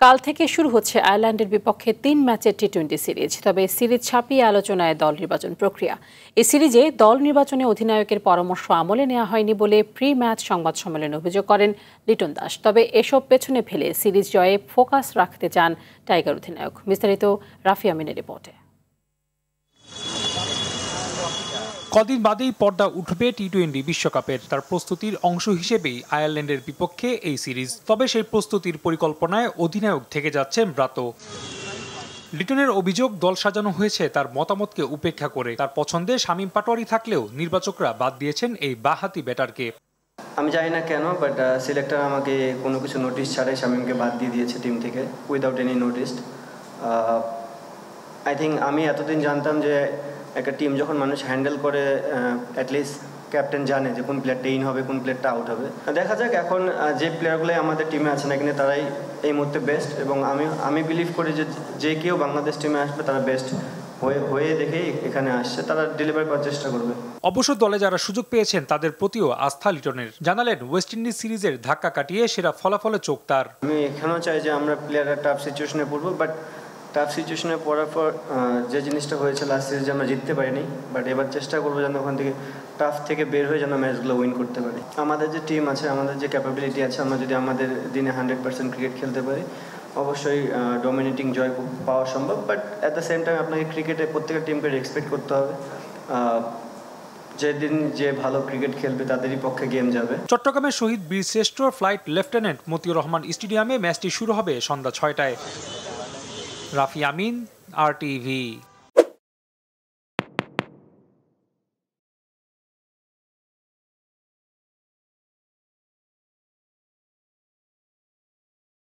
কাল থেকে শুরু হচ্ছে আয়ারল্যান্ডের বিপক্ষে ৩ ম্যাচের টি-20 সিরিজ। তবে সিরিজ ছাপিয়ে আলোচনায় দল নির্বাচন প্রক্রিয়া। এই সিরিজে দল নির্বাচনে অধিনায়কের পরামর্শ আমলে নেওয়া হয়নি বলে প্রি ম্যাচ সংবাদ সম্মেলনে অভিযোগ করেন লিটন দাস। তবে এসব পেছনে ফেলে সিরিজ জয়ে ফোকাস রাখতে চান টাইগার অধিনায়ক। বিস্তারিত রাফি আমিনের রিপোর্টে। কদিন বাদেই পর্দা উঠবে টি-20 বিশ্বকাপের। তার প্রস্তুতির অংশ হিসেবেই আয়ারল্যান্ডের বিপক্ষে এই সিরিজ। তবে সেই প্রস্তুতির পরিকল্পনায় অধিনায়ক থেকে যাচ্ছেন ব্রাত। লিটনের অভিযোগ, দল সাজানো হয়েছে তার মতামতকে উপেক্ষা করে। তার পছন্দে শামীম পাটোয়ারি থাকলেও নির্বাচকরা বাদ দিয়েছেন এই বাঁহাতি ব্যাটারকে। আমি জানি না কেন, বাট সিলেক্টর আমাকে কোনো কিছু নোটিশ ছাড়াই শামীমকে বাদ দিয়ে দিয়েছে টিম থেকে, without any notice. I think আমি এতদিন জানতাম যে একটা টিম যখন মানুষ হ্যান্ডেল করে, অ্যাটলিস্ট ক্যাপ্টেন জানে যে কোন প্লেয়ারটা ইন হবে, কোন প্লেয়ারটা আউট হবে। দেখা যাক এখন যে প্লেয়ারগুলোই আমাদের টিমে আছে না কিনা তারাই এই মুহূর্তে বেস্ট, এবং আমি বিলিভ করি যে কেউ বাংলাদেশ টিমে আসবে তারা বেস্ট হয়ে দেখেই এখানে আসছে, তারা ডেলিভার করার চেষ্টা করবে। অবশ্য দলে যারা সুযোগ পেয়েছেন তাদের প্রতিও আস্থা লিটনের। জানালেন ওয়েস্ট ইন্ডিজ সিরিজের ধাক্কা কাটিয়ে সেরা ফলাফলে চোখ তার। আমি এখানেও চাই যে আমরা প্লেয়াররা টাফ সিচুয়েশনে পড়বো, বাট টাফ সিচুয়েশনে পড়ার পর যে জিনিসটা হয়েছে লাস্ট সিরিজে আমরা জিততে পারিনি, বাট এবার চেষ্টা করবো যেন ওখান থেকে টাফ থেকে বের হয়ে যেন ম্যাচগুলো উইন করতে পারি। আমাদের যে টিম আছে, আমাদের যে ক্যাপাবিলিটি আছে, আমরা যদি আমাদের দিনে 100% ক্রিকেট খেলতে পারি অবশ্যই ডমিনেটিং জয় পাওয়া সম্ভব। But at the same time আপনাকে ক্রিকেটে প্রত্যেকটা টিমকে রেসপেক্ট করতে হবে। যেদিন যে ভালো ক্রিকেট খেলবে তাদেরই পক্ষে গেম যাবে। চট্টগ্রামের শহীদ বীরশ্রেষ্ঠ ফ্লাইট লেফটেন্যান্ট মতিউর রহমান স্টেডিয়ামে ম্যাচটি শুরু হবে সন্ধ্যা ৬টায়। রাফি আমিন, RTV।